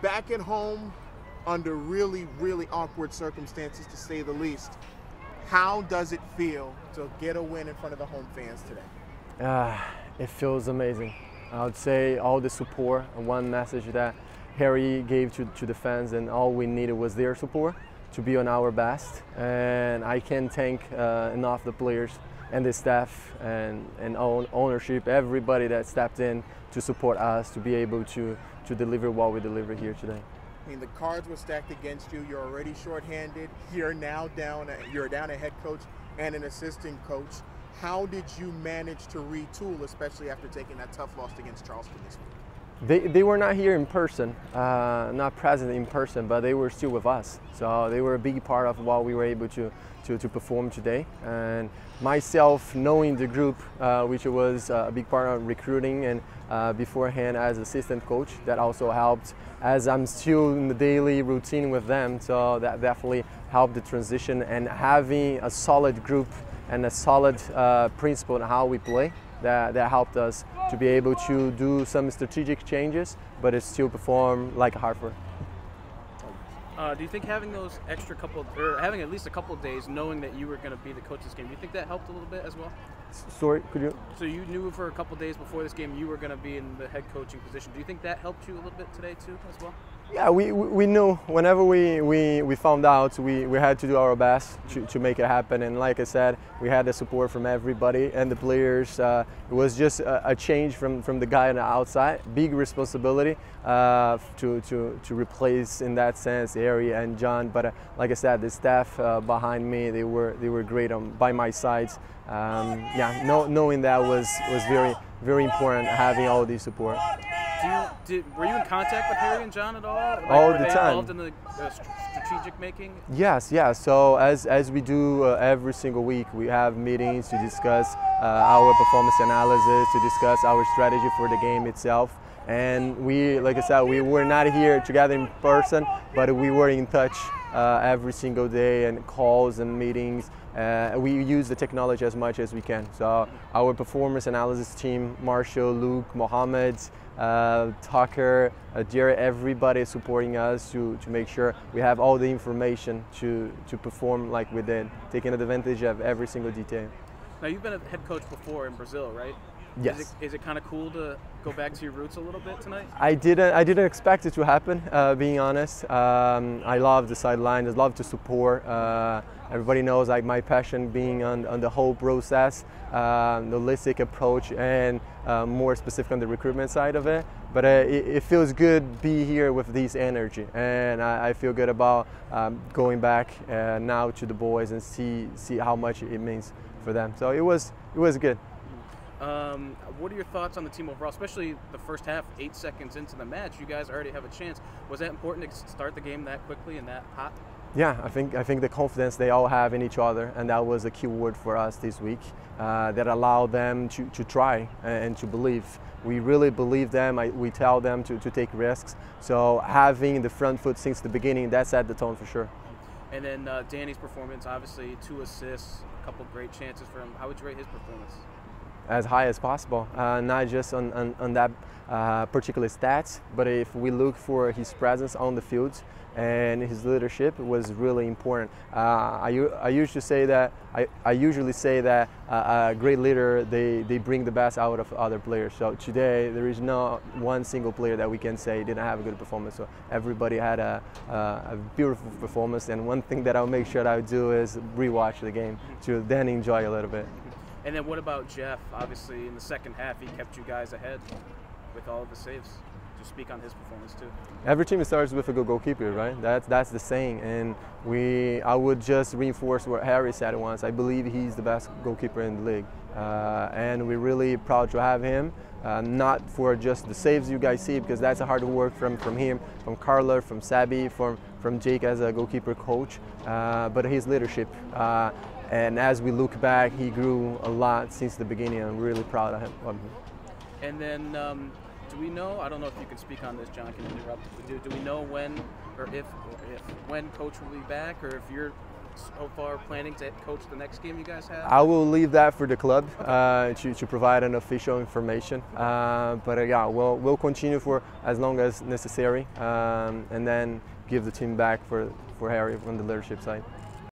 back at home under really, really awkward circumstances, to say the least. How does it feel to get a win in front of the home fans today? It feels amazing. I would say all the support, and one message that Harry gave to the fans, and all we needed was their support to be on our best. And I can't thank enough the players and the staff and ownership, everybody that stepped in to support us to be able to deliver what we deliver here today. I mean, the cards were stacked against you. You're already shorthanded. You're down a head coach and an assistant coach. How did you manage to retool, especially after taking that tough loss against Charleston this week? They were not here in person, not present in person, but they were still with us. So they were a big part of what we were able to perform today. And myself, knowing the group, which was a big part of recruiting and beforehand as assistant coach, that also helped, as I'm still in the daily routine with them. So that definitely helped the transition, and having a solid group and a solid principle in how we play, that helped us to be able to do some strategic changes, but it still perform like Hartford. Do you think having those extra having at least a couple of days, knowing that you were going to be the coach this game, do you think that helped a little bit as well? Sorry, could you? So you knew for a couple of days before this game you were going to be in the head coaching position. Do you think that helped you a little bit today too, as well? Yeah, we knew whenever we found out, we had to do our best to make it happen. And like I said, we had the support from everybody and the players. It was just a change from the guy on the outside. Big responsibility to replace, in that sense, Harry and John. But like I said, the staff behind me, they were great by my side. Knowing that was very, very important, having all the support. Were you in contact with Harry and John at all? All were the they time. Involved in the strategic making? Yes. So as we do every single week, we have meetings to discuss our performance analysis, to discuss our strategy for the game itself. And we, like I said, we were not here together in person, but we were in touch every single day, and calls and meetings. We use the technology as much as we can. So our performance analysis team, Marshall, Luke, Mohammed, Tucker, Jared, everybody is supporting us to make sure we have all the information to perform like we did, taking advantage of every single detail. Now, you've been a head coach before in Brazil, right? Yes. Is it kind of cool to go back to your roots a little bit tonight? I didn't expect it to happen, being honest. I love the sideline. I love to support. Everybody knows like my passion being on the whole process, the holistic approach, and more specific on the recruitment side of it. But it feels good to be here with this energy, and I feel good about going back now to the boys and see how much it means for them. So it was good. What are your thoughts on the team overall, especially the first half, 8 seconds into the match? You guys already have a chance. Was that important to start the game that quickly and that hot? Yeah, I think the confidence they all have in each other, and that was a key word for us this week, that allowed them to try and to believe. We really believe them. We tell them to take risks. So having the front foot since the beginning, that set the tone for sure. And then Danny's performance, obviously 2 assists, a couple great chances for him. How would you rate his performance? As high as possible, not just on that particular stats, but if we look for his presence on the field and his leadership was really important. I usually say that a great leader, they bring the best out of other players. So today there is no one single player that we can say didn't have a good performance. So everybody had a beautiful performance, and one thing that I'll make sure that I do is rewatch the game to then enjoy a little bit. And then what about Jeff? Obviously, in the second half, he kept you guys ahead with all of the saves. Just speak on his performance too. Every team starts with a good goalkeeper, right? That's the saying. And I would just reinforce what Harry said once. I believe he's the best goalkeeper in the league, and we're really proud to have him. Not for just the saves you guys see, because that's a hard work from him, from Carla, from Sabi, from Jake as a goalkeeper coach, but his leadership. And as we look back, he grew a lot since the beginning. I'm really proud of him. And then, do we know, I don't know if you can speak on this, John can interrupt if we do we know when or if when Coach will be back, or if you're so far planning to coach the next game you guys have? I will leave that for the club to provide an official information. Yeah, we'll continue for as long as necessary, and then give the team back for Harry on the leadership side.